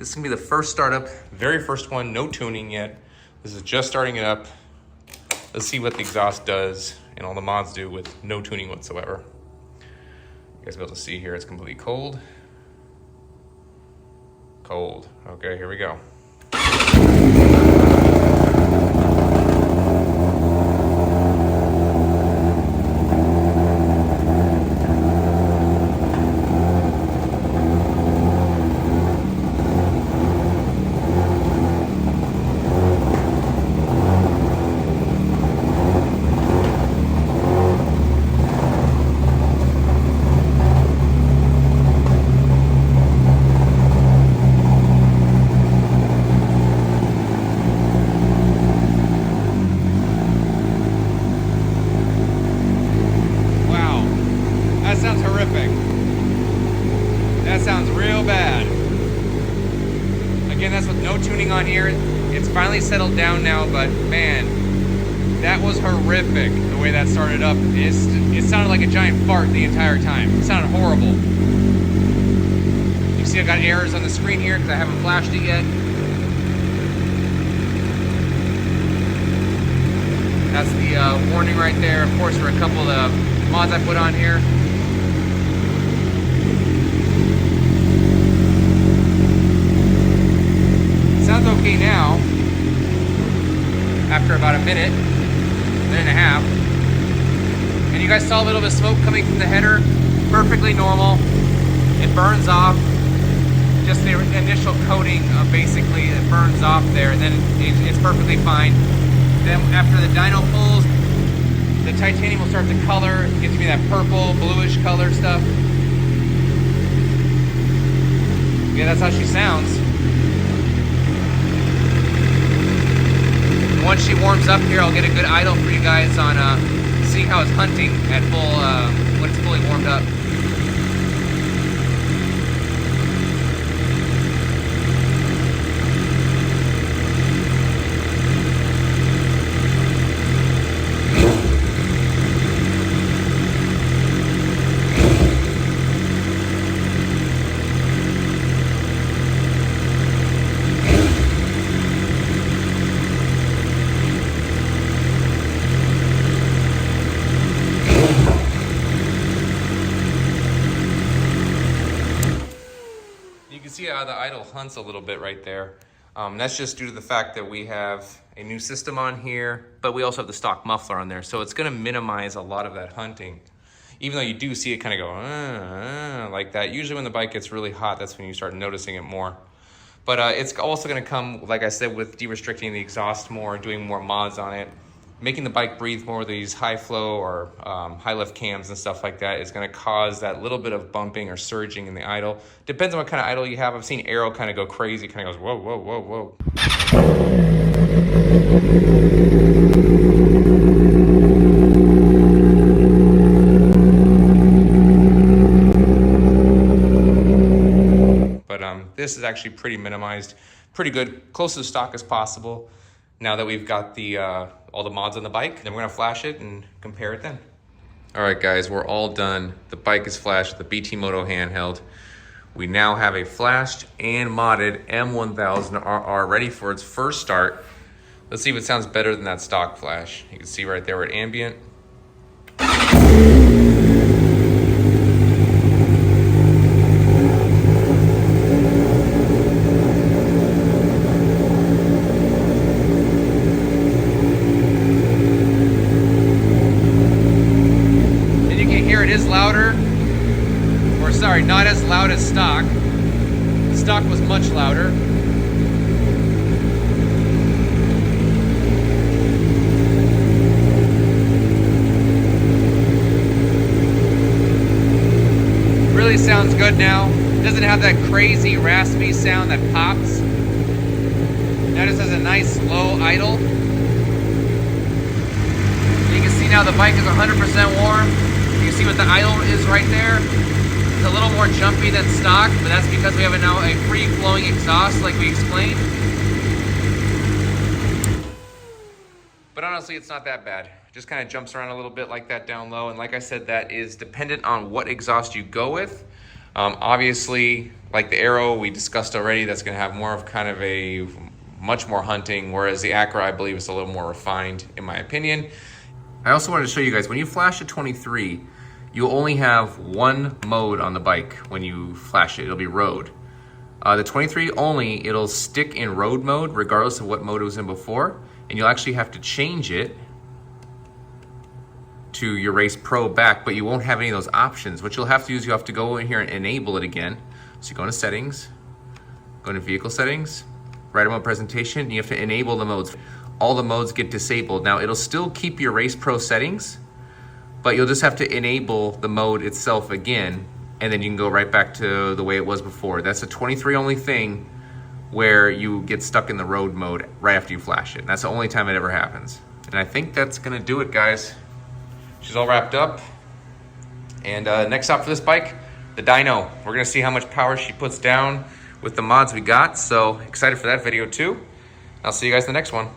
This is gonna be the first startup, very first one, no tuning yet. This is just starting it up. Let's see what the exhaust does and all the mods do with no tuning whatsoever. You guys will be able to see here, it's completely cold. Cold. Okay, here we go. That sounds horrific. That sounds real bad. Again, that's with no tuning on here. It's finally settled down now, but man, that was horrific the way that started up. It sounded like a giant fart the entire time. It sounded horrible. You see I got errors on the screen here because I haven't flashed it yet. That's the warning right there, of course, for a couple of mods I put on here. Sounds okay now, after about a minute and a half. And you guys saw a little bit of smoke coming from the header, perfectly normal. It burns off, just the initial coating basically it burns off there, and then it's perfectly fine. Then after the dyno pulls, the titanium will start to color, it gives me that purple, bluish color stuff. Yeah, that's how she sounds. Once she warms up here, I'll get a good idle for you guys on see how it's hunting at full, when it's fully warmed up. See how the idle hunts a little bit right there. That's just due to the fact that we have a new system on here, but we also have the stock muffler on there, so it's going to minimize a lot of that hunting. Even though you do see it kind of go like that. Usually when the bike gets really hot, that's when you start noticing it more. But it's also going to come, like I said, with de-restricting the exhaust more, doing more mods on it. Making the bike breathe more of these high flow or high lift cams and stuff like that is going to cause that little bit of bumping or surging in the idle. Depends on what kind of idle you have. I've seen Aero kind of go crazy, kind of goes whoa, whoa, whoa, whoa. But this is actually pretty minimized, pretty good, close to the stock as possible. Now that we've got the all the mods on the bike, then we're gonna flash it and compare it then. All right, guys, we're all done. The bike is flashed, the BT Moto handheld. We now have a flashed and modded M1000RR ready for its first start. Let's see if it sounds better than that stock flash. You can see right there we're at ambient. Louder, or sorry, not as loud as stock. Stock was much louder. Really sounds good now. Doesn't have that crazy raspy sound that pops. Now just has a nice low idle. You can see now the bike is 100% warm. You see what the idle is right there? It's a little more jumpy than stock, but that's because we have now a free-flowing exhaust like we explained. But honestly, it's not that bad. Just kind of jumps around a little bit like that down low. And like I said, that is dependent on what exhaust you go with. Obviously, like the Aero we discussed already, that's gonna have more of kind of a much more hunting, whereas the Acura, I believe, is a little more refined in my opinion. I also wanted to show you guys, when you flash a 23, you'll only have one mode on the bike when you flash it. It'll be road. The 23 only, it'll stick in road mode regardless of what mode it was in before, and you'll actually have to change it to your Race Pro back, but you won't have any of those options. What you'll have to do is you have to go in here and enable it again. So you go into settings, go into vehicle settings, ride mode presentation, and you have to enable the modes. All the modes get disabled. Now it'll still keep your Race Pro settings, but you'll just have to enable the mode itself again, and then you can go right back to the way it was before. That's a 23 only thing where you get stuck in the road mode right after you flash it. And that's the only time it ever happens. And I think that's gonna do it, guys. She's all wrapped up. And next stop for this bike, the dyno. We're gonna see how much power she puts down with the mods we got. So excited for that video too. I'll see you guys in the next one.